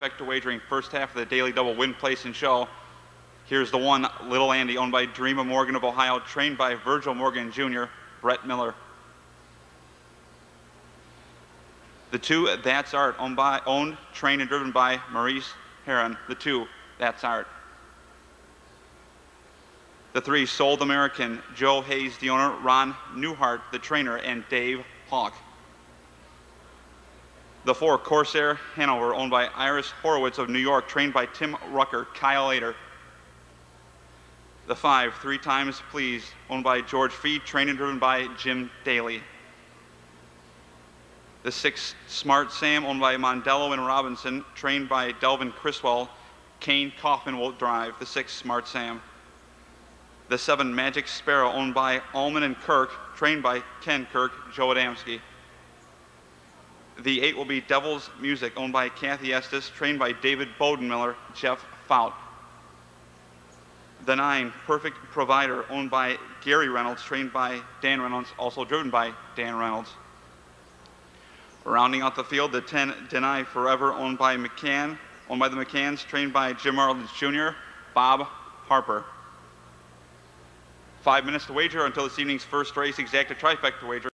Back to wagering first half of the daily double win, place, and show. Here's the one, Little Andy, owned by Dream of Morgan of Ohio, trained by Virgil Morgan Jr., Brett Miller. The two, That's Art, owned, trained, and driven by Maurice Heron. The two, That's Art. The three, Sold American, Joe Hayes, the owner, Ron Newhart, the trainer, and Dave Hawk. The four, Corsair Hanover, owned by Iris Horowitz of New York, trained by Tim Rucker, Kyle Lader. The five, Three Times Please, owned by George Feed, trained and driven by Jim Daly. The six, Smart Sam, owned by Mondello and Robinson, trained by Delvin Criswell. Kane Kaufman will drive the six, Smart Sam. The seven, Magic Sparrow, owned by Allman and Kirk, trained by Ken Kirk, Joe Adamski. The eight will be Devil's Music, owned by Kathy Estes, trained by David Bodenmiller, Jeff Fout. The nine, Perfect Provider, owned by Gary Reynolds, trained by Dan Reynolds, also driven by Dan Reynolds. Rounding out the field, the 10, Deny Forever, owned by the McCanns, trained by Jim Arledge Jr., Bob Harper. 5 minutes to wager until this evening's first race, exacta trifecta wager.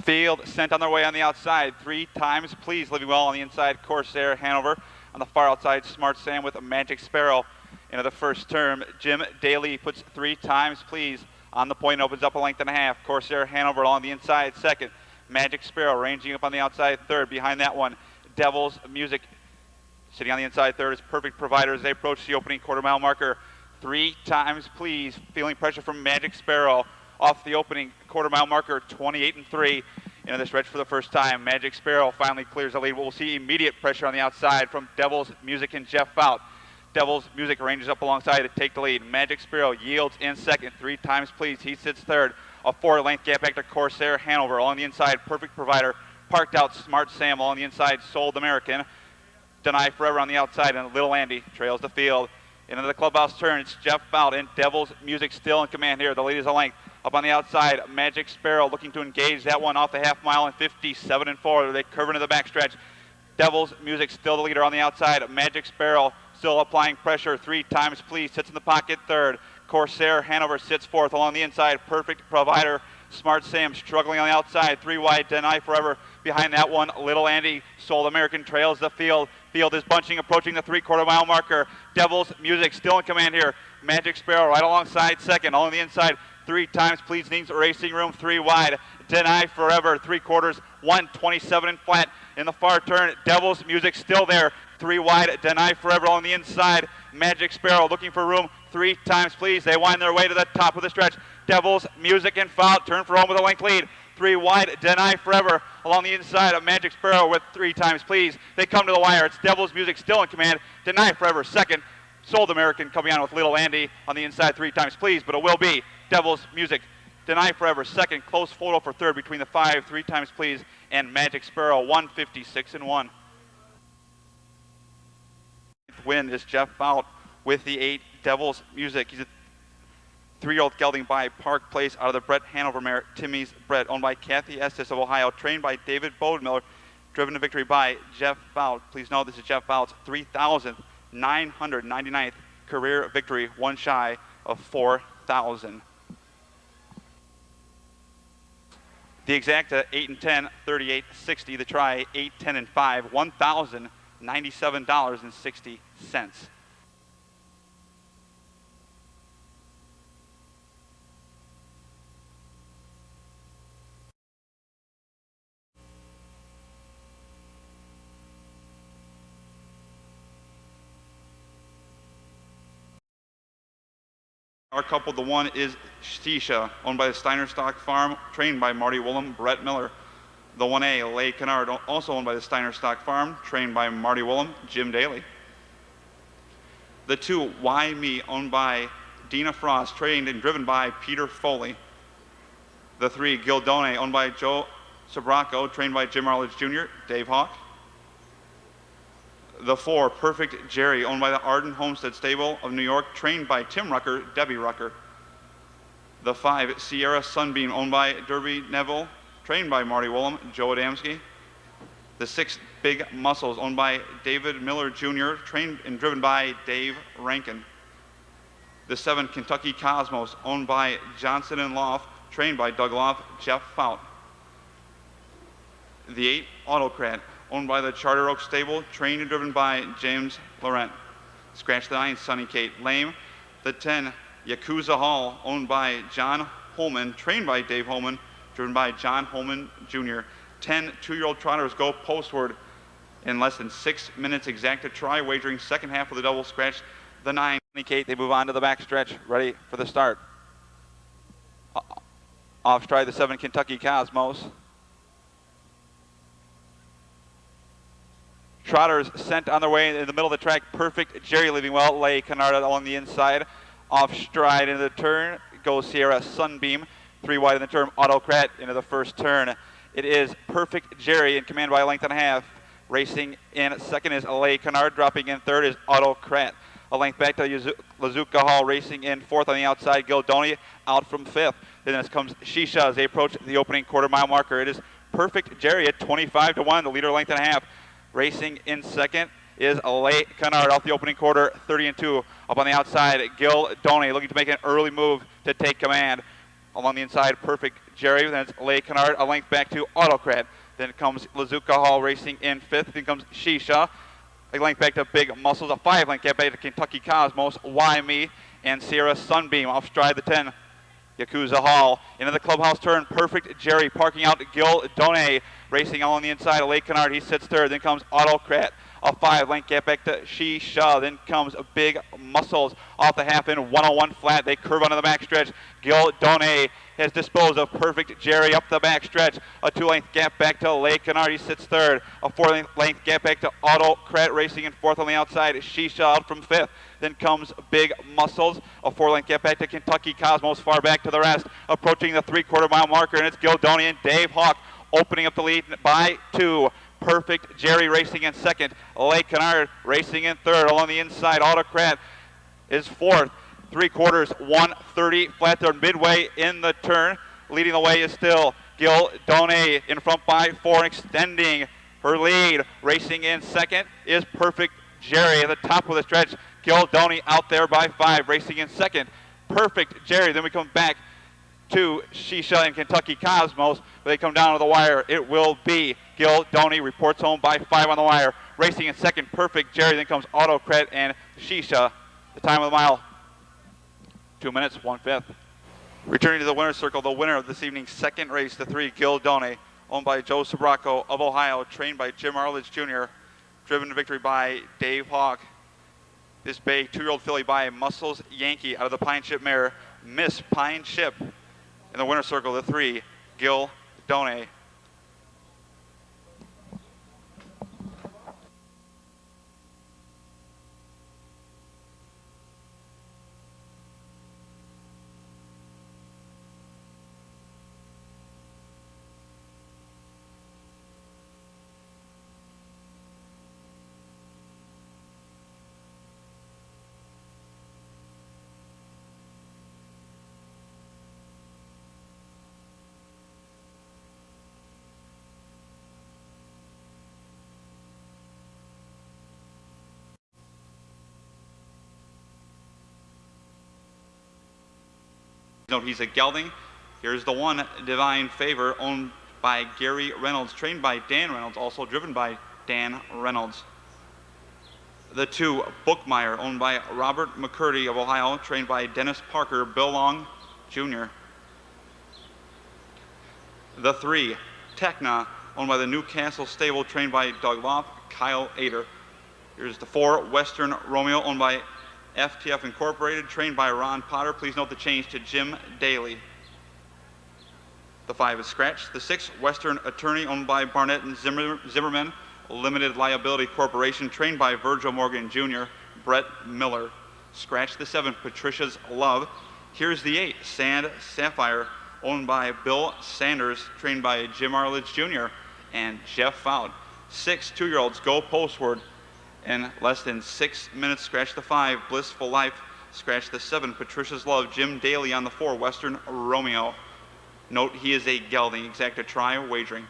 Field sent on their way on the outside. Three Times Please, living well on the inside. Corsair Hanover on the far outside. Smart Sam with a Magic Sparrow into the first term. Jim Daly puts Three Times Please on the point and opens up a length and a half. Corsair Hanover along the inside second. Magic Sparrow ranging up on the outside third. Behind that one, Devil's Music sitting on the inside third is Perfect Provider as they approach the opening quarter mile marker. Three Times Please, feeling pressure from Magic Sparrow off the opening quarter mile marker, 28-3 into the stretch for the first time. Magic Sparrow finally clears the lead. We'll see immediate pressure on the outside from Devil's Music and Jeff Fout. Devil's Music ranges up alongside to take the lead. Magic Sparrow yields in second. Three Times Please, he sits third. A 4-length gap back to Corsair Hanover along the inside. Perfect Provider parked out. Smart Sam along the inside. Sold American. Deny Forever on the outside, and Little Andy trails the field. Into the clubhouse turn, it's Jeff Fout and Devil's Music still in command here. The lead is a length. Up on the outside, Magic Sparrow looking to engage that one off the half mile in 57-4. They curve into the backstretch. Devil's Music still the leader on the outside. Magic Sparrow still applying pressure. Three Times Please sits in the pocket third. Corsair Hanover sits fourth along the inside. Perfect Provider. Smart Sam struggling on the outside. Three wide, Deny Forever. Behind that one, Little Andy. Sold American trails the field. Field is bunching, approaching the three-quarter mile marker. Devil's Music still in command here. Magic Sparrow right alongside second. Along the inside, Three Times Please needs racing room. Three wide, Deny Forever. Three quarters, 127 and flat in the far turn. Devil's Music still there. Three wide, Deny Forever on the inside. Magic Sparrow looking for room. Three Times Please. They wind their way to the top of the stretch. Devil's Music and Fout turn for home with a length lead. Three wide, Deny Forever along the inside of Magic Sparrow with Three Times Please. They come to the wire. It's Devil's Music still in command. Deny Forever second. Sold American coming on with Little Andy on the inside. Three Times Please, but it will be Devil's Music. Deny Forever second. Close photo for third between the five, Three Times Please, and Magic Sparrow, 156-1. Win is Jeff Fout with the 8, Devil's Music. He's a 3-year-old gelding by Park Place out of the Brett Hanover mare, Timmy's Brett, owned by Kathy Estes of Ohio, trained by David Bodenmiller, driven to victory by Jeff Fout. Please note this is Jeff Fout's 3,999th career victory, one shy of 4,000. The exacta 8-10, 38.60. The try 8-10 5, $1,097.60. Our couple, the one is Stisha, owned by the Steiner Stock Farm, trained by Marty Woolham, Brett Miller. The 1A, Lay Kennard, also owned by the Steiner Stock Farm, trained by Marty Woolham, Jim Daly. The 2, Why Me, owned by Dina Frost, trained and driven by Peter Foley. The 3, Gildone, owned by Joe Sobraco, trained by Jim Arledge Jr., Dave Hawk. The 4, Perfect Jerry, owned by the Arden Homestead Stable of New York, trained by Tim Rucker, Debbie Rucker. The 5, Sierra Sunbeam, owned by Derby Neville, trained by Marty Wollum, Joe Adamski. The 6, Big Muscles, owned by David Miller Jr., trained and driven by Dave Rankin. The 7, Kentucky Cosmos, owned by Johnson and Loft, trained by Doug Loft, Jeff Fout. The 8, Autocrat, owned by the Charter Oak Stable, trained and driven by James Laurent. Scratch the 9, Sunny Kate Lame. The 10, Yakuza Hall, owned by John Holman, trained by Dave Holman, driven by John Holman Jr. 10 two-year-old trotters go postward in less than 6 minutes exact to try, wagering second half of the double. Scratch the 9. Kate, they move on to the back stretch, ready for the start. Off stride, the 7, Kentucky Cosmos. Trotters sent on their way in the middle of the track. Perfect Jerry leaving well. Lay Canard along the inside. Off stride into the turn goes Sierra Sunbeam. 3 wide in the turn. Autocrat into the first turn. It is Perfect Jerry in command by a length and a half. Racing in second is Lay Canard. Dropping in third is Autocrat. A length back to Lazuka Hall. Racing in fourth on the outside. Gildoni out from fifth. Then this comes Shisha as they approach the opening quarter-mile marker. It is Perfect Jerry at 25-1. The leader length and a half. Racing in second is Lay Canard off the opening quarter, 30-2. Up on the outside, Gil Doney looking to make an early move to take command. Along the inside, Perfect Jerry. Then it's Lay Canard, a length back to Autocrat. Then comes Lazuka Hall racing in fifth. Then comes Shisha, a length back to Big Muscles. A 5-length gap back to Kentucky Cosmos, Why Me, and Sierra Sunbeam. Off stride the 10. Yakuza Hall into the clubhouse turn. Perfect Jerry parking out Gil Doney. Racing along the inside of Lay Canard. He sits third. Then comes Autocrat. A 5-length gap back to Shisha. Then comes Big Muscles off the half in 101 flat. They curve onto the back stretch. Gil Doney has disposed of Perfect Jerry up the back stretch. A 2-length gap back to Lay Canard. He sits third. A 4-length gap back to Autocrat. Racing in fourth on the outside. Shisha out from fifth. Then comes Big Muscles. A 4-length gap back to Kentucky Cosmos. Far back to the rest. Approaching the 3/4 mile marker. And it's Gil Doney and Dave Hawk opening up the lead by 2. Perfect Jerry racing in second. Lay Canard racing in third. Along the inside, Autocrat is fourth. 3/4, 130 flat. They're midway in the turn. Leading the way is still Gil Doney in front by 4, extending her lead. Racing in second is Perfect Jerry at the top of the stretch. Gil Doney out there by 5. Racing in second, Perfect Jerry. Then we come back to Shisha and Kentucky Cosmos. They come down to the wire. It will be Gil Doney reports home by 5 on the wire. Racing in second, Perfect Jerry. Then comes Autocrat and Shisha. The time of the mile, 2 minutes, 1/5. Returning to the winner's circle, the winner of this evening's second race, the 3, Gil Doney, owned by Joe Sobracco of Ohio, trained by Jim Arledge Jr., driven to victory by Dave Hawk. This bay 2-year-old filly by Muscles Yankee out of the Pine Ship mare, Miss Pine Ship. In the winner's circle, the 3, Gil Doney. Note he's a gelding. Here's the 1, Divine Favor, owned by Gary Reynolds, trained by Dan Reynolds, also driven by Dan Reynolds. The 2, Bookmeyer, owned by Robert McCurdy of Ohio, trained by Dennis Parker, Bill Long Jr. The 3, Techna, owned by the Newcastle Stable, trained by Doug Loft, Kyle Ader. Here's the 4, Western Romeo, owned by FTF Incorporated, trained by Ron Potter. Please note the change to Jim Daly. The 5 is scratched. The 6, Western Attorney, owned by Barnett and Zimmerman, Limited Liability Corporation, trained by Virgil Morgan Jr., Brett Miller. Scratch the 7, Patricia's Love. Here's the 8, Sand Sapphire, owned by Bill Sanders, trained by Jim Arledge Jr. and Jeff Fout. 6 2-year-olds go postward in less than 6 minutes. Scratch the 5, Blissful Life, Scratch the 7, Patricia's Love. Jim Daly on the 4, Western Romeo. Note he is a gelding. Exacta try wagering.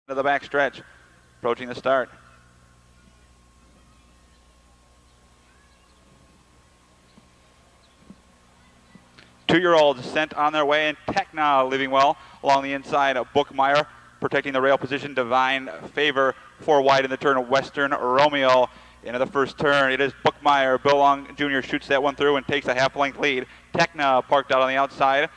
To the back stretch, approaching the start. Two-year-olds sent on their way, and Tekna leaving well along the inside of Bookmeyer, protecting the rail position. Divine Favor 4 wide in the turn of Western Romeo. Into the first turn, it is Bookmeyer. Bill Long Jr. shoots that one through and takes a half-length lead. Tekna parked out on the outside.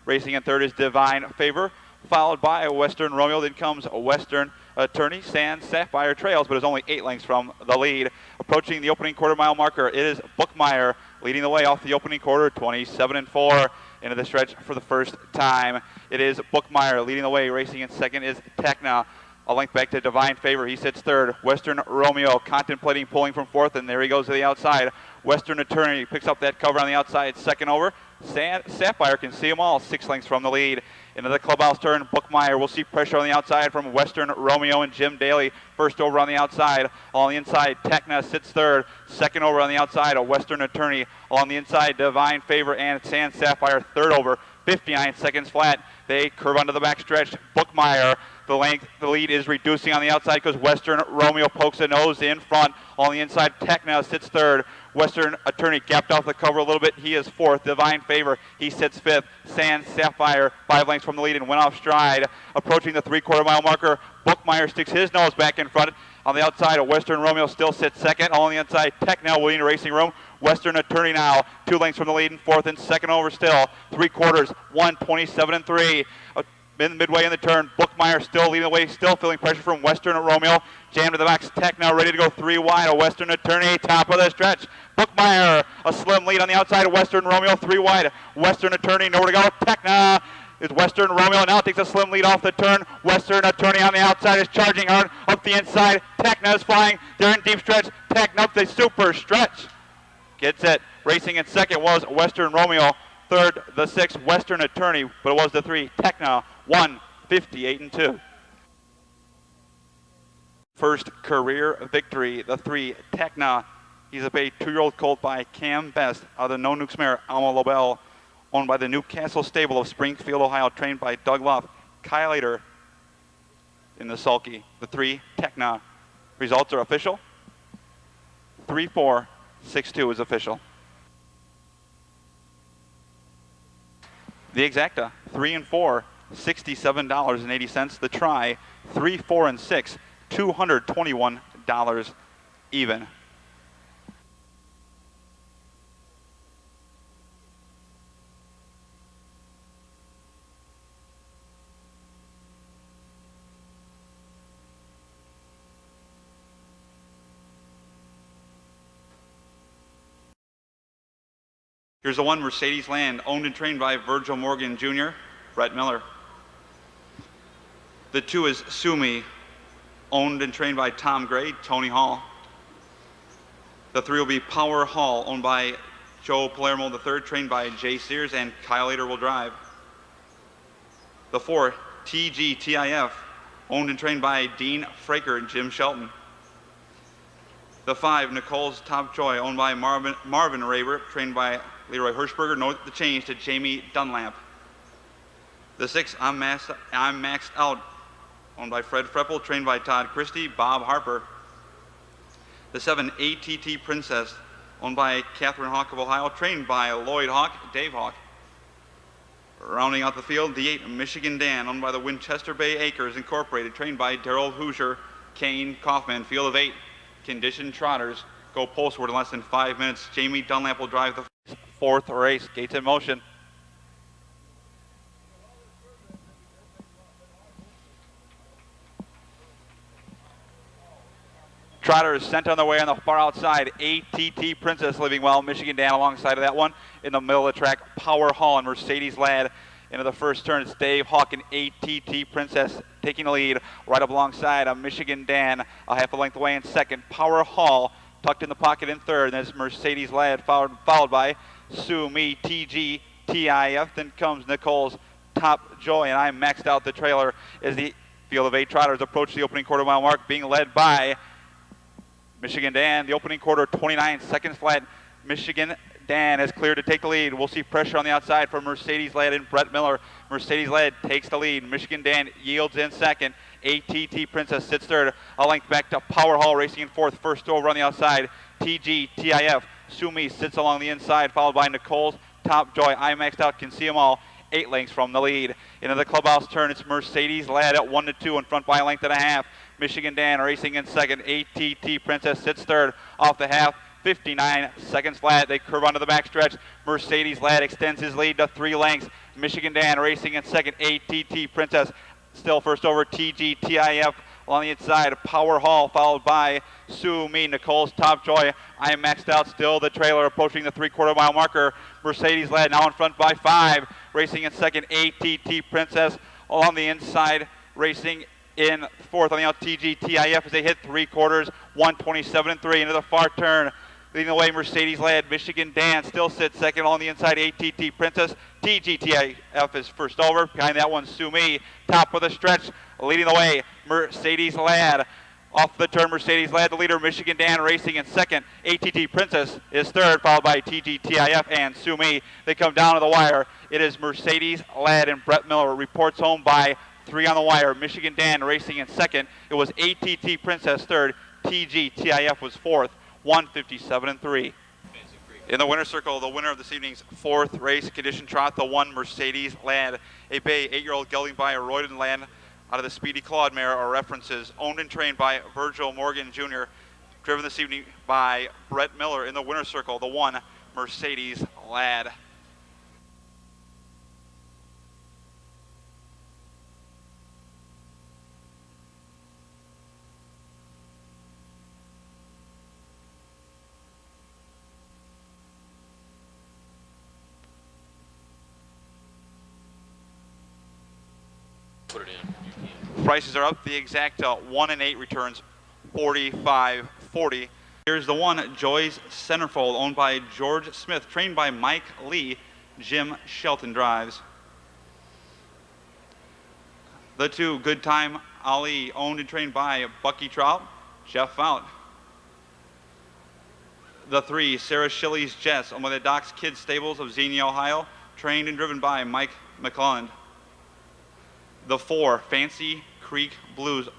Racing in third is Divine Favor, followed by Western Romeo. Then comes Western Attorney. Sand Sapphire trails, but is only 8 lengths from the lead. Approaching the opening quarter-mile marker, it is Bookmeyer leading the way off the opening quarter, 27-4 into the stretch for the first time. It is Bookmeyer leading the way. Racing in second is Tekna. A length back to Divine Favor. He sits third. Western Romeo contemplating pulling from fourth, and there he goes to the outside. Western Attorney picks up that cover on the outside. Second over. Sapphire can see them all, 6 lengths from the lead. Into the clubhouse turn, Bookmeyer will see pressure on the outside from Western Romeo and Jim Daly. First over on the outside. On the inside, Tekna sits third. Second over on the outside, a Western Attorney. On the inside, Divine Favor and Sand Sapphire. Third over, 59 seconds flat. They curve onto the back stretch. Bookmeyer, the lead is reducing on the outside because Western Romeo pokes a nose in front. On the inside, Tekna sits third. Western Attorney gapped off the cover a little bit. He is fourth. Divine Favor, he sits fifth. Sand Sapphire 5 lengths from the lead and went off stride. Approaching the 3/4 mile marker, Bookmeyer sticks his nose back in front. On the outside, Western Romeo still sits second. On the inside, Tekna will lead racing room. Western Attorney now 2 lengths from the lead and fourth, and second over still. 3/4, 1:27-3. Midway in the turn, Bookmeyer still leading the way, still feeling pressure from Western Romeo. Jammed to the back, Tekna ready to go 3 wide. A Western Attorney, top of the stretch. Bookmeyer, a slim lead on the outside of Western Romeo, 3 wide. Western Attorney, nowhere to go. Tekna is Western Romeo, now takes a slim lead off the turn. Western Attorney on the outside is charging hard up the inside. Tekna is flying, they're in deep stretch. Tekna up the super stretch. Gets it. Racing in second was Western Romeo. Third, the 6, Western Attorney, but it was the 3, Tekna, 1:58-2. First career victory, the 3, Tekna. He's a bay 2-year-old colt by Cam Best out of the No Nukes mare, Alma Lobel, owned by the Newcastle stable of Springfield, Ohio, trained by Doug Luff. Kyle Later in the sulky, the 3, Tekna. Results are official. 3-4-6-2 is official. The exacta, 3 and 4, $67.80. The try, 3, 4, and 6, $221 even. Here's the 1, Mercedes Land, owned and trained by Virgil Morgan Jr., Brett Miller. The 2 is Sumi, owned and trained by Tom Gray, Tony Hall. The 3 will be Power Hall, owned by Joe Palermo III, trained by Jay Sears, and Kyle Later will drive. The 4, TGTIF, owned and trained by Dean Fraker and Jim Shelton. The 5, Nicole's Top Joy, owned by Marvin Raver, trained by Leroy Hirschberger. Note the change to Jamie Dunlap. The 6, I'm Maxed Out, owned by Fred Freppel, trained by Todd Christie, Bob Harper. The 7, ATT Princess, owned by Catherine Hawk of Ohio, trained by Lloyd Hawk, Dave Hawk. Rounding out the field, the 8, Michigan Dan, owned by the Winchester Bay Acres Incorporated, trained by Darrell Hoosier, Kane Kaufman. Field of 8, conditioned trotters go postward in less than 5 minutes. Jamie Dunlap will drive the 4th race. Gates in motion. Trotters sent on their way on the far outside. ATT Princess living well. Michigan Dan alongside of that one. In the middle of the track, Power Hall and Mercedes Ladd. Into the first turn, it's Dave Hawk and ATT Princess taking the lead. Right up alongside of Michigan Dan, a half a length away in second. Power Hall tucked in the pocket in third. And there's Mercedes Ladd followed by Sumi TG TIF. Then comes Nicole's Top Joy, and I maxed out the trailer as the field of 8 trotters approach the opening quarter mile mark, being led by Michigan Dan, the opening quarter, 29 seconds flat. Michigan Dan has cleared to take the lead. We'll see pressure on the outside from Mercedes Led and Brett Miller. Mercedes Led takes the lead. Michigan Dan yields in second. ATT Princess sits third. A length back to Power Hall racing in fourth. First over on the outside. TGTIF Sumi sits along the inside, followed by Nicole's Top Joy. I maxed out, can see them all. 8 lengths from the lead. Into the clubhouse turn, it's Mercedes Lad at 1-2 in front by a length and a half. Michigan Dan racing in second. ATT Princess sits third off the half. 59 seconds flat. They curve onto the backstretch. Mercedes Lad extends his lead to 3 lengths. Michigan Dan racing in second. ATT Princess still first over. TGTIF on the inside. Power Hall followed by Sue Me. Nicole's Top Joy. I am maxed out still. The trailer approaching the 3/4 mile marker. Mercedes Lad now in front by 5. Racing in second. ATT Princess along the inside. Racing in fourth on the out. TGTIF as they hit 3/4. 1:27.3 into the far turn. Leading the way, Mercedes Lad. Michigan Dan still sits second on the inside. ATT Princess. TGTIF is first over. Behind that one, Sue Me. Top of the stretch. Leading the way, Mercedes Lad. Off the turn, Mercedes Lad, the leader. Michigan Dan racing in second. ATT Princess is third, followed by TGTIF and Sue Me. They come down to the wire. It is Mercedes Lad and Brett Miller. Reports home by 3 on the wire. Michigan Dan racing in second. It was ATT Princess third. TGTIF was fourth. 1:57.3. In the winner's circle, the winner of this evening's 4th race condition trot, the 1 Mercedes Lad, a bay 8-year-old gelding by a Royden Land out of the Speedy Claude mare are references, owned and trained by Virgil Morgan Jr., driven this evening by Brett Miller. In the winner's circle, the 1 Mercedes Lad. Put it in. Prices are up. The exact 1 and 8 returns 45.40. Here's the 1 Joy's Centerfold, owned by George Smith, trained by Mike Lee. Jim Shelton drives. The 2 Good Time Ali, owned and trained by Bucky Trout, Jeff Fout. The 3 Sarah Shilley's Jess, owned by the Doc's Kids Stables of Xenia, Ohio, trained and driven by Mike McClelland. The 4 Fancy Creek Blues,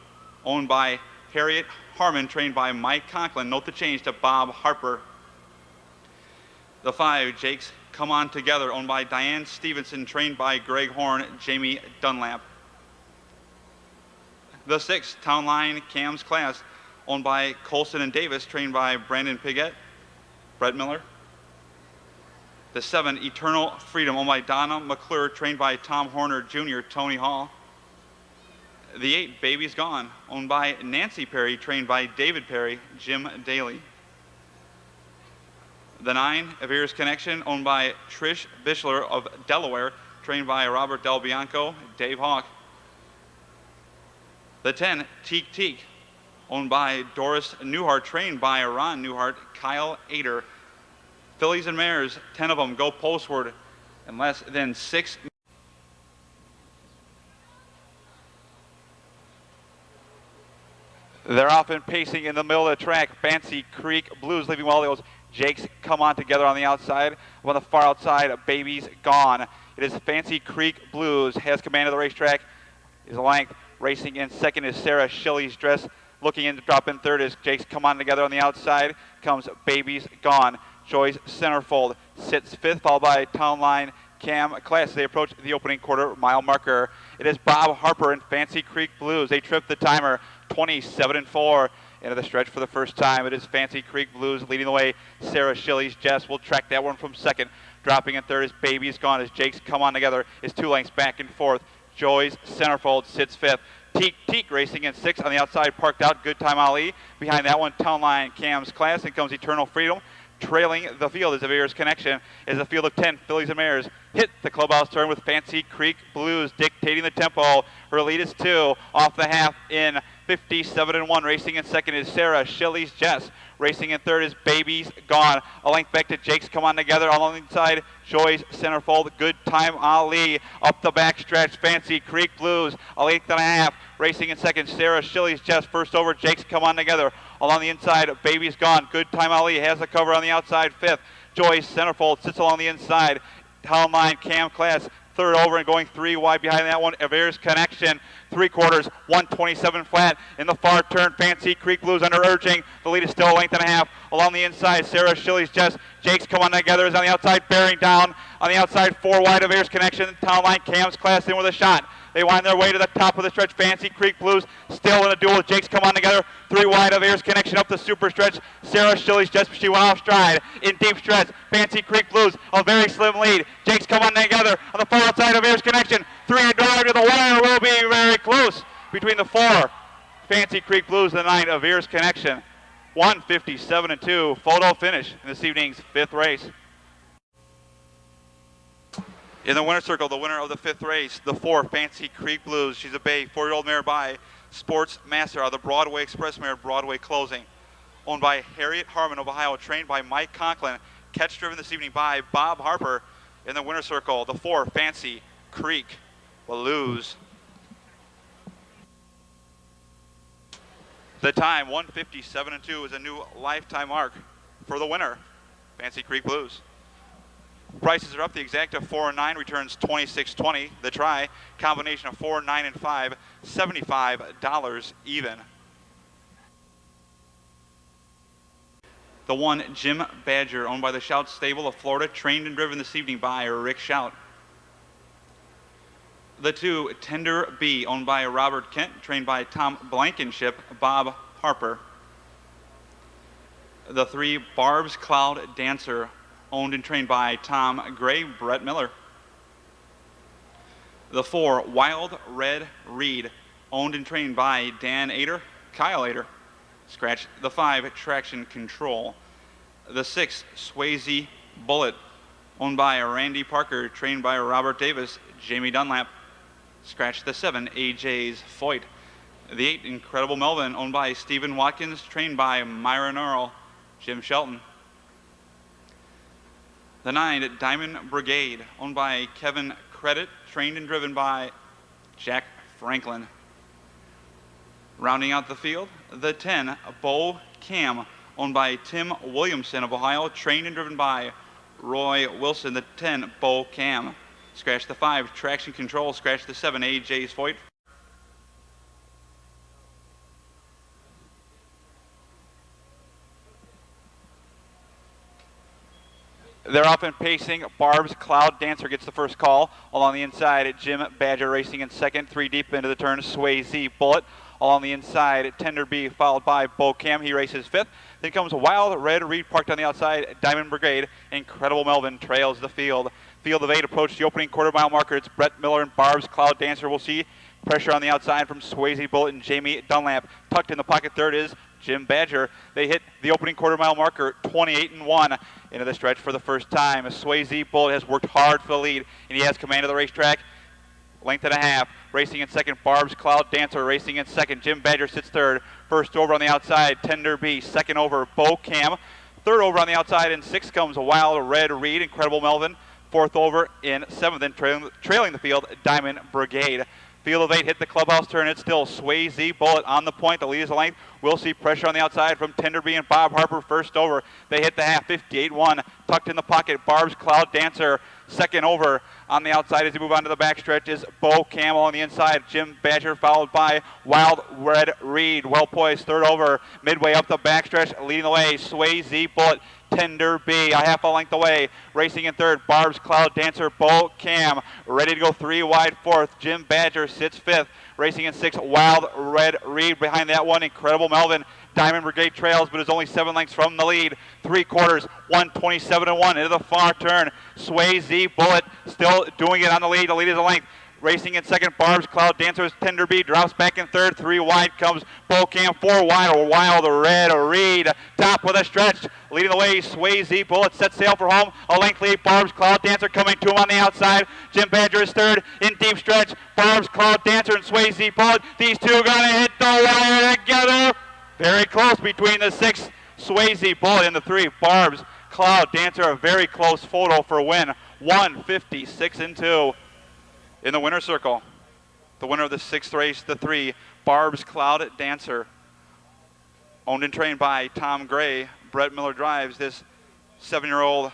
owned by Harriet Harmon, trained by Mike Conklin. Note the change to Bob Harper. The 5 Jake's Come On Together, owned by Diane Stevenson, trained by Greg Horn, Jamie Dunlap. The 6 Town Line Cam's Class, owned by Colson and Davis, trained by Brandon Piguet, Brett Miller. The 7 Eternal Freedom, owned by Donna McClure, trained by Tom Horner Jr., Tony Hall. The 8 Baby's Gone, owned by Nancy Perry, trained by David Perry, Jim Daly. The 9 Avere's Connection, owned by Trish Bishler of Delaware, trained by Robert Del Bianco, Dave Hawk. The 10 Teak Teak, owned by Doris Newhart, trained by Ron Newhart, Kyle Ader. Fillies and mares, 10 of them go postward in less than 6 minutes. They're off and pacing in the middle of the track. Fancy Creek Blues leaving well. Those Jakes Come On Together on the outside. On the far outside, Baby's Gone. It is Fancy Creek Blues has command of the racetrack. Is a length. Racing in second is Sarah Shilley's Dress. Looking in to drop in third is Jakes Come On Together on the outside. Comes Baby's Gone. Joy's Centerfold sits fifth, followed by Town Line Cam Class as they approach the opening quarter mile marker. It is Bob Harper and Fancy Creek Blues. They trip the timer 27-4 into the stretch for the first time. It is Fancy Creek Blues leading the way. Sarah Shilley's Jess will track that one from second. Dropping in third is Baby's Gone as Jakes Come On Together is 2 lengths back and forth. Joy's Centerfold sits fifth. Teak Teak racing in sixth on the outside, parked out. Good Time Ali. Behind that one, Town Line Cam's Class. And comes Eternal Freedom. Trailing the field is Avere's Connection is a field of 10 fillies and mares. Hit the clubhouse turn with Fancy Creek Blues dictating the tempo. Her lead is 2 off the half in 57-1. Racing in second is Sarah Shilley's Jess. Racing in third is Baby's Gone. A length back to Jakes Come On Together. Along the inside, Joy's Centerfold. Good Time Ali. Up the back stretch, Fancy Creek Blues. A length and a half. Racing in second, Sarah Shilley's Jess. First over, Jakes Come On Together. Along the inside, Baby's Gone. Good Time Ali has the cover on the outside, 5th. Joyce Centerfold sits along the inside. Town Line, Cam Class, 3rd over and going 3 wide behind that one. Avere's Connection, 3/4, 127 flat. In the far turn, Fancy Creek Blues under urging. The lead is still a length and a half. Along the inside, Sarah Shilley's Jess. Jake's come on together, is on the outside, bearing down. On the outside, 4 wide, Avere's Connection. Town Line, Cam's Class in with a shot. They wind their way to the top of the stretch. Fancy Creek Blues still in a duel. Jake's come on together. 3 wide of Ayers Connection up the super stretch. Sarah Shilley's just, she went off stride. In deep stretch, Fancy Creek Blues, a very slim lead. Jake's come on together on the far outside of Ayers Connection. 3 drive to the wire will be very close between the 4. Fancy Creek Blues, the 9 of Ayers Connection. 157-2, photo finish in this evening's 5th race. In the winner's circle, the winner of the 5th race, the 4 Fancy Creek Blues. She's a bay, 4-year-old mare by Sports Master out of the Broadway Express mare, Broadway Closing. Owned by Harriet Harmon of Ohio, trained by Mike Conklin. Catch driven this evening by Bob Harper. In the winner's circle, the 4 Fancy Creek Blues. The time, 157-2, is a new lifetime mark for the winner, Fancy Creek Blues. Prices are up. The exact of 4 and 9 returns $26.20. The try, combination of 4, 9, and 5, $75 even. The 1 Jim Badger, owned by the Shout Stable of Florida, trained and driven this evening by Rick Shout. The 2 Tender B, owned by Robert Kent, trained by Tom Blankenship, Bob Harper. The 3 Barb's Cloud Dancer, owned and trained by Tom Gray, Brett Miller. The 4 Wild Red Reed, owned and trained by Dan Ader, Kyle Ader. Scratch. The 5 Traction Control. The 6 Swayze Bullet, owned by Randy Parker, trained by Robert Davis, Jamie Dunlap. Scratch. The 7 AJ's Foyt. The 8 Incredible Melvin, owned by Stephen Watkins, trained by Myron Earl, Jim Shelton. The 9 Diamond Brigade, owned by Kevin Credit, trained and driven by Jack Franklin. Rounding out the field, the 10 Bo Cam, owned by Tim Williamson of Ohio, trained and driven by Roy Wilson. The 10 Bo Cam. Scratch. The 5 Traction Control. Scratch. The 7 AJ's Foyt. They're up and pacing. Barb's Cloud Dancer gets the first call. Along the inside, Jim Badger racing in second. 3 deep into the turn, Swayze Bullet. Along the inside, Tender B, followed by Bo Cam. He races 5th. Then comes Wild Red Reed parked on the outside. Diamond Brigade. Incredible Melvin trails the field. Field of 8 approach the opening quarter-mile marker. It's Brett Miller and Barb's Cloud Dancer. We'll see pressure on the outside from Swayze Bullet and Jamie Dunlap. Tucked in the pocket third is Jim Badger. They hit the opening quarter-mile marker, 28-1 into the stretch for the first time. Swayze Bullet has worked hard for the lead, and he has command of the racetrack. Length and a half. Racing in second, Barb's Cloud Dancer. Racing in second, Jim Badger sits third. First over on the outside, Tender B. Second over, Bo Cam. Third over on the outside, in 6 comes Wild Red Reed, Incredible Melvin. Fourth over in 7th, and trailing the field, Diamond Brigade. Field of 8 hit the clubhouse turn. It's still Swayze Bullet on the point. The lead is a length. We'll see pressure on the outside from Tenderby and Bob Harper first over. They hit the half, 58-1. Tucked in the pocket, Barb's Cloud Dancer. Second over on the outside as you move on to the backstretch is Bo Camel on the inside. Jim Badger followed by Wild Red Reed. Well poised, third over. Midway up the backstretch, leading the way, Swayze Bullet. Tender B, a half a length away. Racing in third, Barb's Cloud Dancer, Bo Cam. Ready to go 3 wide fourth. Jim Badger sits 5th. Racing in 6th, Wild Red Reed. Behind that one, Incredible Melvin. Diamond Brigade trails, but is only 7 lengths from the lead. 3/4, 127-1 into the far turn. Swayze Bullet still doing it on the lead. The lead is a length. Racing in second, Barb's Cloud Dancer is Tender B. Drops back in third. 3 wide comes Bo Cam. 4 wide, Wild Red Reed. Top with a stretch. Leading the way, Swayze Bullet sets sail for home. A length lead, Barb's Cloud Dancer coming to him on the outside. Jim Badger is third in deep stretch. Barb's Cloud Dancer and Swayze Bullet. These two are going to hit the wire together. Very close between the 6, Swayze Bullet, and the 3, Barb's Cloud Dancer. A very close photo for a win. 156-2. In the winner's circle, the winner of the 6th race, the 3, Barb's Cloud Dancer, owned and trained by Tom Gray. Brett Miller drives this 7-year-old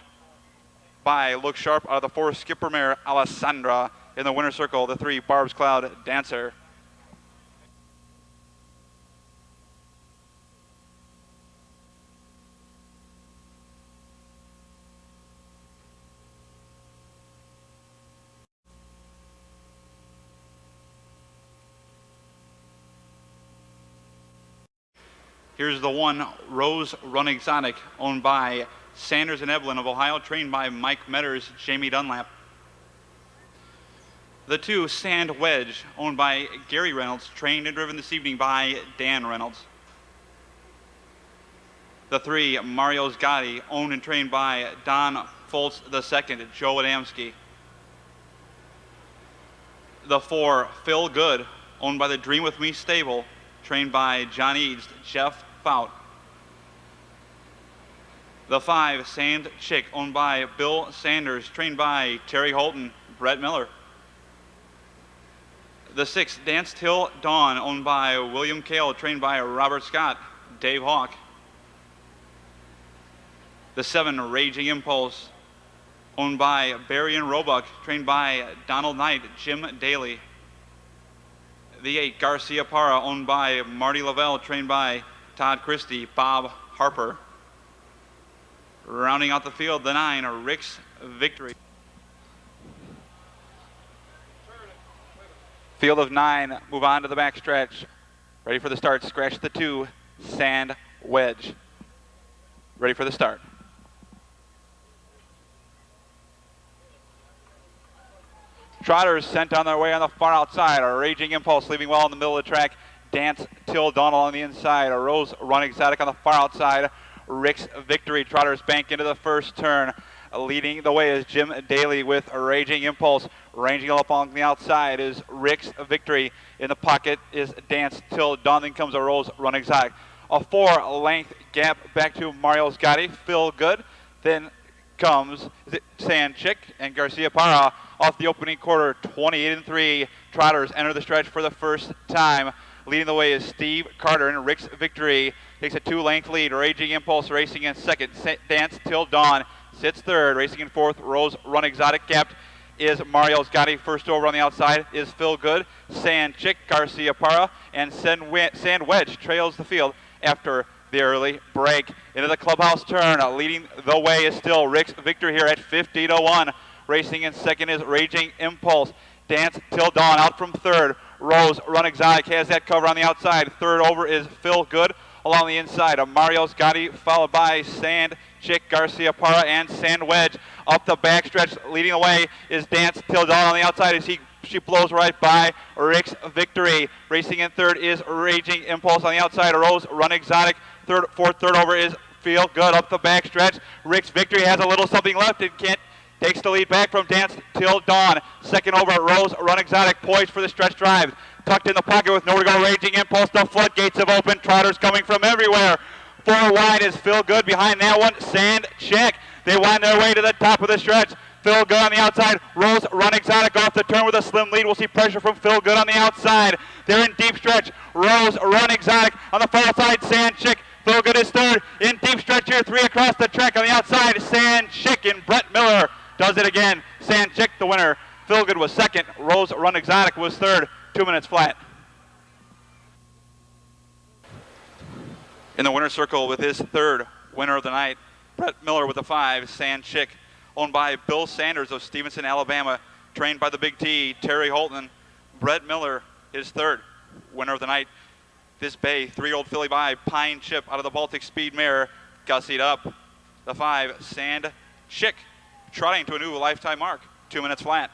by Look Sharp out of the 4 skipper mare Alessandra. In the winner's circle, the 3 Barb's Cloud Dancer. Here's the 1 Rose Run Exotic, owned by Sanders and Evelyn of Ohio, trained by Mike Metters, Jamie Dunlap. The 2 Sand Wedge, owned by Gary Reynolds, trained and driven this evening by Dan Reynolds. The 3 Mario's Gotti, owned and trained by Don Foltz II, Joe Adamski. The 4 Phil Good, owned by the Dream With Me stable, trained by John Eads, Jeff Fout. The 5 Sand Chick, owned by Bill Sanders, trained by Terry Holton, Brett Miller. The 6 Dance Till Dawn, owned by William Kale, trained by Robert Scott, Dave Hawk. The 7 Raging Impulse, owned by Barry and Roebuck, trained by Donald Knight, Jim Daly. The 8 Garcia Parra, owned by Marty Lavelle, trained by Todd Christie, Bob Harper. Rounding out the field, the 9 Rick's Victory. Field of 9, move on to the back stretch. Ready for the start, scratch the 2 Sand Wedge. Ready for the start. Trotters sent on their way on the far outside. A Raging Impulse leaving well in the middle of the track. Dance Till Dawn along the inside. A Rose Run Exotic on the far outside. Rick's Victory. Trotters bank into the first turn. Leading the way is Jim Daly with a Raging Impulse. Ranging up on the outside is Rick's Victory. In the pocket is Dance Till Dawn. Then comes a Rose Run Exotic. A 4-length gap back to Mario's Gotti. Feel Good. Then comes Sand Chick and Garcia Parra off the opening quarter. 28-3. Trotters enter the stretch for the first time. Leading the way is Steve Carter, and Rick's Victory takes a 2-length lead. Raging Impulse racing in second. Dance Till Dawn sits third. Racing in fourth, Rose Run Exotic. Gapped is Mario's Gotti. First over on the outside is Phil Good. Sand Chick, Garcia Parra, and Sand Wedge trails the field after the early break. Into the clubhouse turn. Leading the way is still Rick's Victory here at 50-1. Racing in second is Raging Impulse. Dance Till Dawn out from third. Rose Run Exotic has that cover on the outside. Third over is Phil Good along the inside. Mario's Gotti followed by Sand Chick, Garcia Parra, and Sand Wedge. Up the backstretch, leading the way is Dance Till Dawn on the outside as she blows right by Rick's Victory. Racing in third is Raging Impulse on the outside. Rose Run Exotic. Third over is Feel Good up the backstretch. Rick's Victory has a little something left and takes the lead back from Dance Till Dawn. Second over, Rose Run Exotic, poised for the stretch drive. Tucked in the pocket with nowhere to go, Raging Impulse. The floodgates have opened. Trotters coming from everywhere. 4 wide is Phil Good. Behind that one, Sand Chick. They wind their way to the top of the stretch. Phil Good on the outside. Rose Run Exotic off the turn with a slim lead. We'll see pressure from Phil Good on the outside. They're in deep stretch. Rose Run Exotic on the far side, Sand Chick. Phil Good is third. In deep stretch here, 3 across the track on the outside, Sand Chick, and Brett Miller does it again. Sand Chick, the winner. Phil Good was second. Rose Run Exotic was third. 2 minutes flat. In the winner's circle with his third winner of the night, Brett Miller with a 5, Sand Chick, owned by Bill Sanders of Stevenson, Alabama, trained by the Big T, Terry Holton. Brett Miller, his third winner of the night. This bay, 3-year-old filly by Pine Chip out of the Baltic Speed mare, gussied up. The 5, Sand Chick, trotting to a new lifetime mark. 2 minutes flat.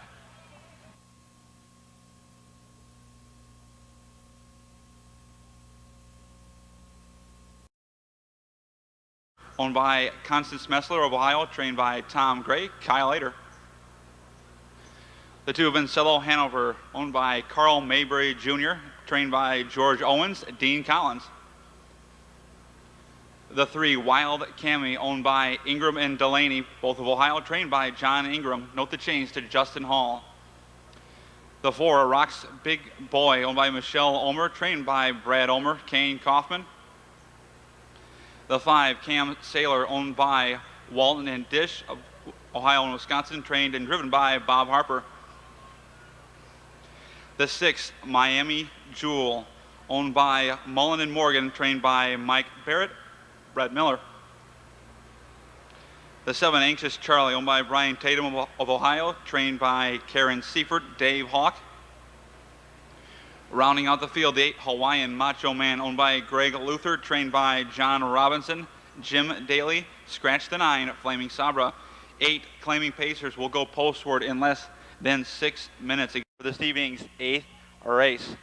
Owned by Constance Messler of Ohio, trained by Tom Gray, Kyle Ader. The 2 Vincello Hanover, owned by Carl Maybury Jr., trained by George Owens, Dean Collins. The 3 Wild Cami, owned by Ingram and Delaney, both of Ohio, trained by John Ingram. Note the change to Justin Hall. The 4 Rock's Big Boy, owned by Michelle Omer, trained by Brad Omer, Kane Kaufman. The 5, Cam Sailor, owned by Walton and Dish of Ohio and Wisconsin, trained and driven by Bob Harper. The 6, Miami Jewel, owned by Mullen and Morgan, trained by Mike Barrett, Brett Miller. The 7, Anxious Charlie, owned by Brian Tatum of Ohio, trained by Karen Seifert, Dave Hawk. Rounding out the field, the 8, Hawaiian Macho Man, owned by Greg Luther, trained by John Robinson, Jim Daly. Scratch the 9, Flaming Sabra. 8, Claiming Pacers will go postward in less than 6 minutes for this evening's 8th race.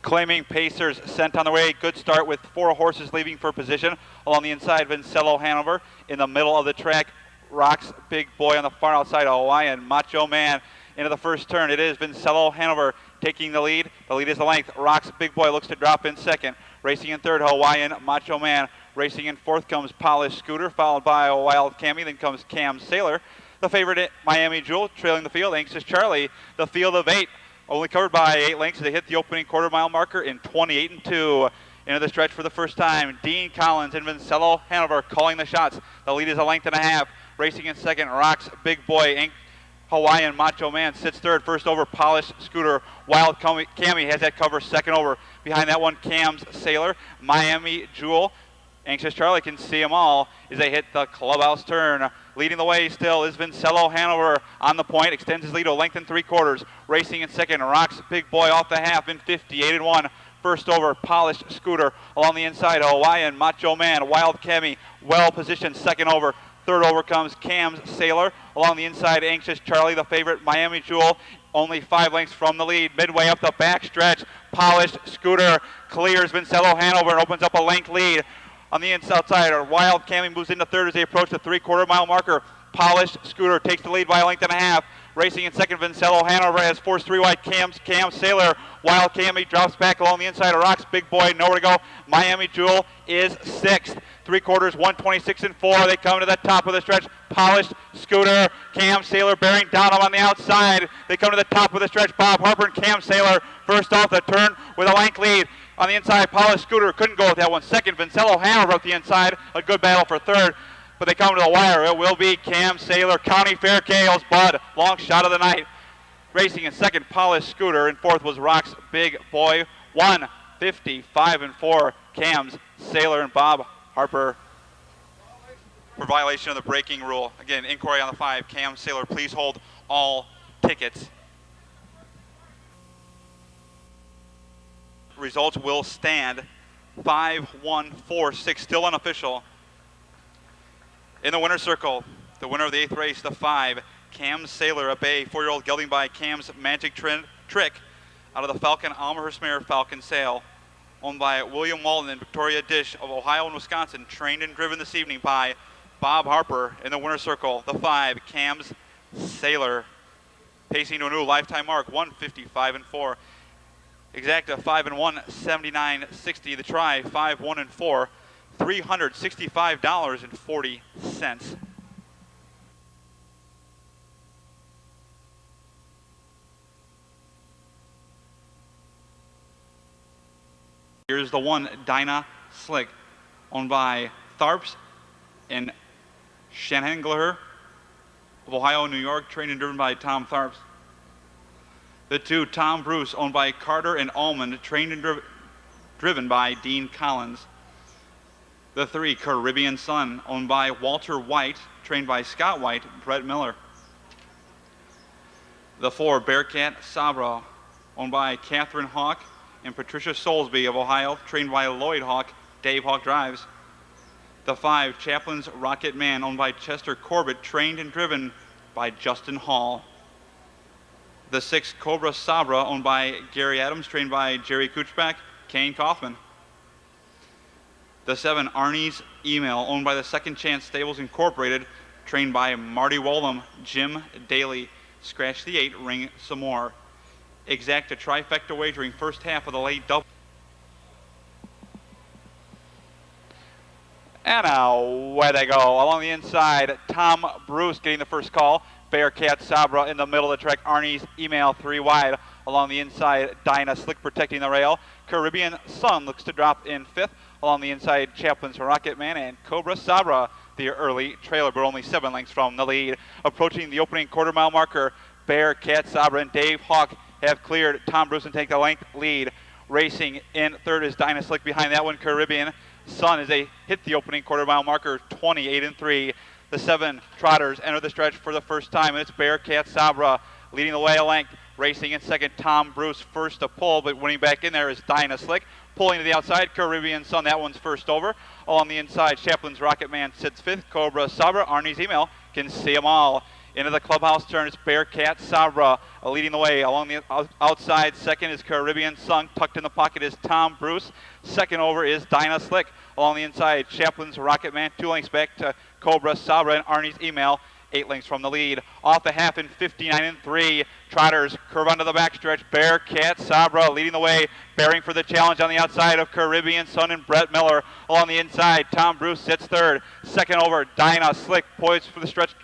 Claiming Pacers sent on the way. Good start with 4 horses leaving for position. Along the inside, Vincello Hanover. In the middle of the track, Rocks Big Boy on the far outside, Hawaiian Macho Man into the first turn. It is Vincello Hanover taking the lead. The lead is the length. Rocks Big Boy looks to drop in second. Racing in third, Hawaiian Macho Man. Racing in fourth comes Polished Scooter, followed by a Wild Cami. Then comes Cam Sailor. The favorite, Miami Jewel, trailing the field. Anxious Charlie. The field of 8. Only covered by 8 lengths. They hit the opening quarter-mile marker in 28-2. Into the stretch for the first time, Dean Collins and Vincello Hanover calling the shots. The lead is a length and a half. Racing in second, Rocks Big Boy. Hawaiian Macho Man sits third. First over, Polished Scooter. Wild Cami has that cover second over. Behind that one, Cam's Sailor. Miami Jewel. Anxious Charlie can see them all as they hit the clubhouse turn. Leading the way still is Vincello Hanover on the point. Extends his lead to a length and 3/4. Racing in second, Rocks Big Boy off the half in 58-1. First over, Polished Scooter. Along the inside, Hawaiian Macho Man. Wild Cami well positioned second over. Third over comes Cam's Sailor. Along the inside, Anxious Charlie, the favorite, Miami Jewel. Only 5 lengths from the lead. Midway up the back stretch, Polished Scooter clears Vincello Hanover and opens up a length lead. On the outside, Wild Cami moves into third as they approach the 3/4-mile marker. Polished Scooter takes the lead by a length and a half. Racing in second, Vincello Hanover has forced 3 wide. Cam Sailor. Wild Cami drops back along the inside of Rocks Big Boy. Nowhere to go. Miami Jewel is 6th. 3/4, 126-4. They come to the top of the stretch. Polished Scooter. Cam Sailor bearing down on the outside. They come to the top of the stretch. Bob Harper and Cam Sailor first off the turn with a length lead. On the inside, Polished Scooter couldn't go with that one. Second, Vincello Hanover up the inside. A good battle for third. But they come to the wire. It will be Cam Sailor, County Fair Chaos Bud. Long shot of the night. Racing in second, Polished Scooter. In fourth was Rocks Big Boy. 155-4. Cam's Sailor and Bob Harper for violation of the braking rule. Again, inquiry on the 5. Cam Sailor, please hold all tickets. Results will stand. 5-1-4-6, still unofficial. In the winner's circle, the winner of the 8th race, the 5, Cam Sailor, a bay, 4-year-old gelding by Cam's Magic Trick out of the Falcon Almahurst Mare Falcon Sale, owned by William Walton and Victoria Dish of Ohio and Wisconsin, trained and driven this evening by Bob Harper. In the winner's circle, the 5, Cam's Sailor, pacing to a new lifetime mark, 155-4. Exacta 5-1, 79.60. The try 5-1-4, $365.40. Here's the 1, Dinah Slick, owned by Tharps and Shanhangler of Ohio and New York, trained and driven by Tom Tharps. The 2, Tom Bruce, owned by Carter and Almond, trained and driven by Dean Collins. The 3, Caribbean Sun, owned by Walter White, trained by Scott White, Brett Miller. The 4, Bearcat Sabra, owned by Catherine Hawk and Patricia Soulsby of Ohio, trained by Lloyd Hawk, Dave Hawk drives. The 5, Chaplin's Rocket Man, owned by Chester Corbett, trained and driven by Justin Hall. The 6, Cobra Sabra, owned by Gary Adams, trained by Jerry Kuchbach, Kane Kaufman. The 7, Arnie's Email, owned by the Second Chance Stables Incorporated, trained by Marty Wollum, Jim Daly. Scratch the 8, ring some more. Exacta trifecta wagering, first half of the late double. And away they go. Along the inside, Tom Bruce getting the first call. Bearcat Sabra in the middle of the track. Arnie's Email 3 wide. Along the inside, Dinah Slick protecting the rail. Caribbean Sun looks to drop in 5th. Along the inside, Chaplin's Rocket Man and Cobra Sabra, the early trailer, but only 7 lengths from the lead. Approaching the opening quarter-mile marker, Bearcat Sabra and Dave Hawk have cleared Tom Bruce and take the length lead. Racing in 3rd is Dinah Slick. Behind that one, Caribbean Sun as they hit the opening quarter-mile marker, 28-3. The 7 trotters enter the stretch for the first time, and it's Bearcat Sabra leading the way a length. Racing in 2nd, Tom Bruce first to pull, but winning back in there is Dinah Slick. Pulling to the outside, Caribbean Sun, that one's first over. Along the inside, Chaplin's Rocket Man sits 5th. Cobra Sabra, Arnie's email, can see them all. Into the clubhouse turn, it's Bearcat Sabra leading the way. Along the outside, 2nd is Caribbean Sun. Tucked in the pocket is Tom Bruce. 2nd over is Dinah Slick. Along the inside, Chaplin's Rocket Man, 2 lengths back to Cobra Sabra and Arnie's email, 8 lengths from the lead. Off the half in 59-3. Trotters curve onto the backstretch. Bearcat Sabra leading the way, bearing for the challenge on the outside of Caribbean Sun and Brett Miller. Along the inside, Tom Bruce sits 3rd. 2nd over, Dinah Slick poised for the stretch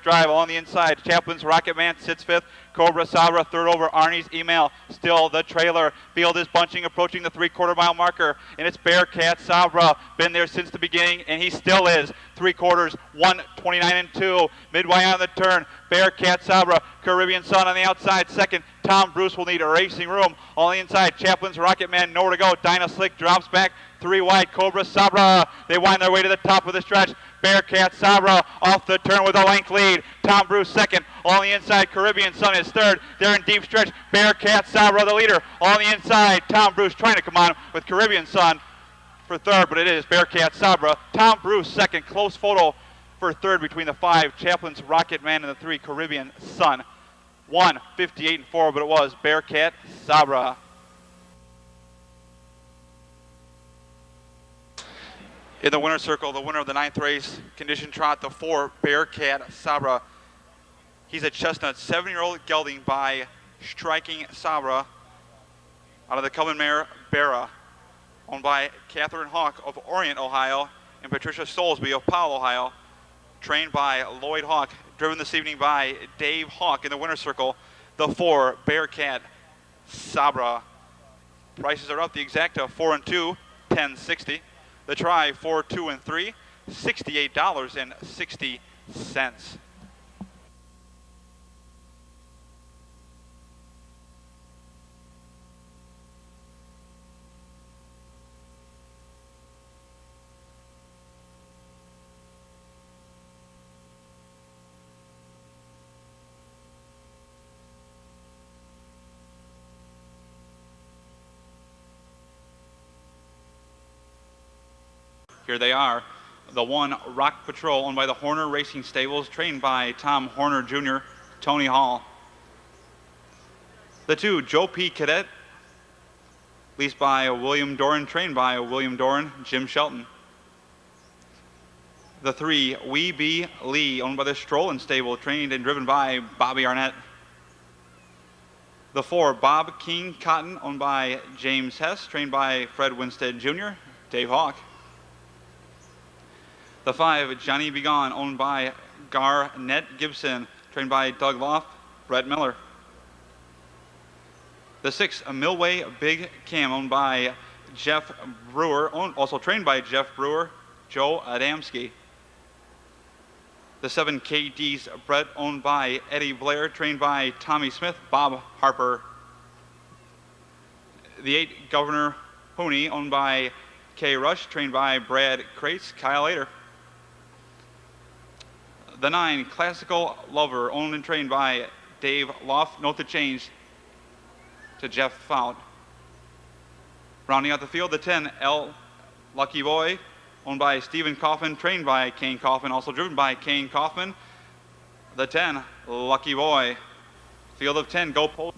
drive. Along the inside, Chaplin's Rocket Man sits 5th. Cobra Sabra 3rd over, Arnie's email still the trailer. Field is bunching, approaching the 3/4 mile marker, and it's Bearcat Sabra. Been there since the beginning, and he still is. 3/4, 1:29-2. Midway on the turn, Bearcat Sabra. Caribbean Sun on the outside, 2nd. Tom Bruce will need a racing room. On the inside, Chaplin's Rocket Man, nowhere to go. Dinah Slick drops back, 3 wide. Cobra Sabra, they wind their way to the top of the stretch. Bearcat Sabra off the turn with a length lead. Tom Bruce 2nd. On the inside, Caribbean Sun is 3rd. They're in deep stretch. Bearcat Sabra the leader. On the inside, Tom Bruce trying to come on with Caribbean Sun for 3rd, but it is Bearcat Sabra. Tom Bruce 2nd. Close photo for 3rd between the 5, Chaplin's Rocket Man, and the 3, Caribbean Sun. 1:58-4, but it was Bearcat Sabra. In the winner's circle, the winner of the 9th race, condition trot, the 4, Bearcat Sabra. He's a chestnut, 7-year-old gelding by Striking Sabra out of the Cubbon mare Barra, owned by Catherine Hawk of Orient, Ohio, and Patricia Stolesby of Powell, Ohio, trained by Lloyd Hawk, driven this evening by Dave Hawk. In the winner's circle, the 4, Bearcat Sabra. Prices are up. The exacta 4 and 2, $10.60. The try 4, 2 and 3, $68.60. Here they are. The 1, Rock Patrol, owned by the Horner Racing Stables, trained by Tom Horner Jr., Tony Hall. The 2, Joe P. Cadet, leased by William Doran, trained by William Doran, Jim Shelton. The 3, Wee B. Lee, owned by the Strollin Stable, trained and driven by Bobby Arnett. The 4, Bob King Cotton, owned by James Hess, trained by Fred Winstead Jr., Dave Hawk. The 5, Johnny Be Gone, owned by Garnett Gibson, trained by Doug Loff, Brett Miller. The 6, Millway Big Cam, owned by Jeff Brewer, also trained by Jeff Brewer, Joe Adamski. The 7, KD's Brett, owned by Eddie Blair, trained by Tommy Smith, Bob Harper. The 8, Governor Hooney, owned by Kay Rush, trained by Brad Crates, Kyle Ader. The 9, Classical Lover, owned and trained by Dave Loft. Note the change to Jeff Fout. Rounding out the field, the 10, L. Lucky Boy, owned by Stephen Kaufman, trained by Kane Kaufman, also driven by Kane Kaufman. The 10, Lucky Boy. Field of 10, go Post.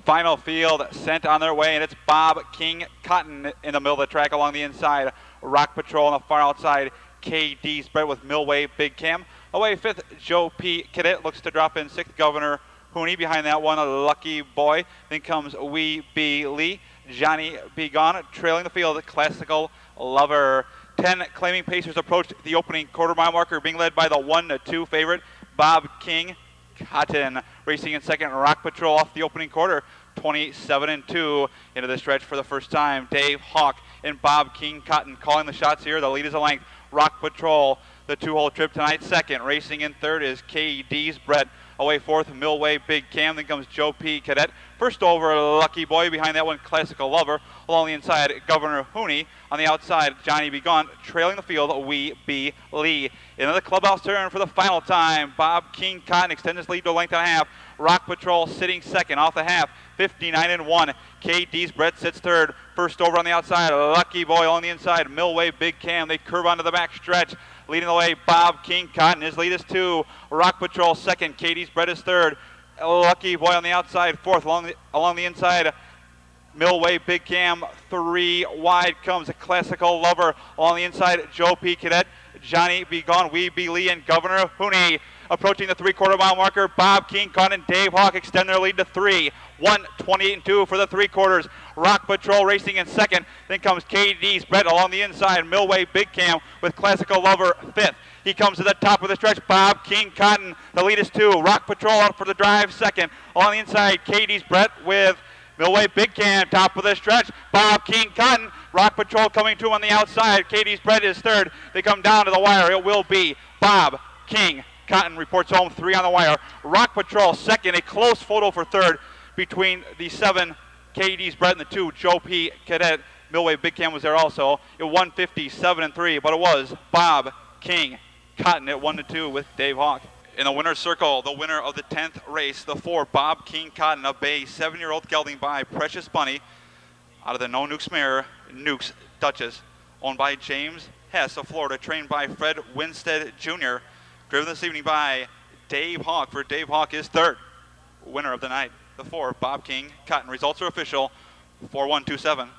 Final field sent on their way, and it's Bob King Cotton in the middle of the track along the inside. Rock Patrol on the far outside. KD spread with Millway Big Cam. Away 5th, Joe P. Cadet looks to drop in 6th, Governor Hooney. Behind that one, a Lucky Boy. Then comes Wee B. Lee. Johnny B. Gone trailing the field. Classical Lover. 10 claiming pacers approach the opening quarter-mile marker, being led by the 1-2 favorite, Bob King Cotton. Racing in second, Rock Patrol off the opening quarter. 27-2 into the stretch for the first time. Dave Hawk and Bob King Cotton calling the shots here. The lead is a length. Rock Patrol, the two-hole trip tonight, second. Racing in third is KD's Brett. Away fourth, Millway Big Cam. Then comes Joe P. Cadet. First over, Lucky Boy. Behind that one, Classical Lover. Along the inside, Governor Hooney. On the outside, Johnny Be Gone. Trailing the field, We Be Lee. Into the clubhouse turn for the final time. Bob King Cotton extends his lead to a length and a half. Rock Patrol sitting second off the half. 59-1. KD's Brett sits third. First over on the outside, Lucky Boy on the inside. Millway Big Cam. They curve onto the back stretch. Leading the way, Bob King Cotton. His lead is 2. Rock Patrol second. KD's Brett is third. Lucky Boy on the outside, fourth. Along the inside, Millway Big Cam. 3 wide comes a Classical Lover. Along the inside, Joe P. Cadet. Johnny Be Gone, We Be Lee, and Governor Hooney. Approaching the 3/4 mile marker, Bob King Cotton and Dave Hawk extend their lead to 3. 1:28-2 for the 3/4. Rock Patrol racing in second. Then comes KD's Brett along the inside. Millway Big Cam with Classical Lover fifth. He comes to the top of the stretch. Bob King Cotton. The lead is 2. Rock Patrol out for the drive second. On the inside, KD's Brett with Millway Big Cam, top of the stretch. Bob King Cotton. Rock Patrol coming to on the outside. KD's Brett is third. They come down to the wire. It will be Bob King Cotton reports home 3 on the wire. Rock Patrol second. A close photo for third between the 7 KD's Brett and the 2 Joe P. Cadet. Millway Big Cam was there also. It 157-3, but it was Bob King Cotton at 1-2 with Dave Hawk. In the winner's circle, the winner of the 10th race, the 4 Bob King Cotton, a bay 7-year-old gelding by Precious Bunny out of the No Nukes mare, Nukes Duchess, owned by James Hess of Florida, trained by Fred Winstead Jr., driven this evening by Dave Hawk, for Dave Hawk is third. Winner of the night, the 4 Bob King Cotton. Results are official, 4-1-2-7.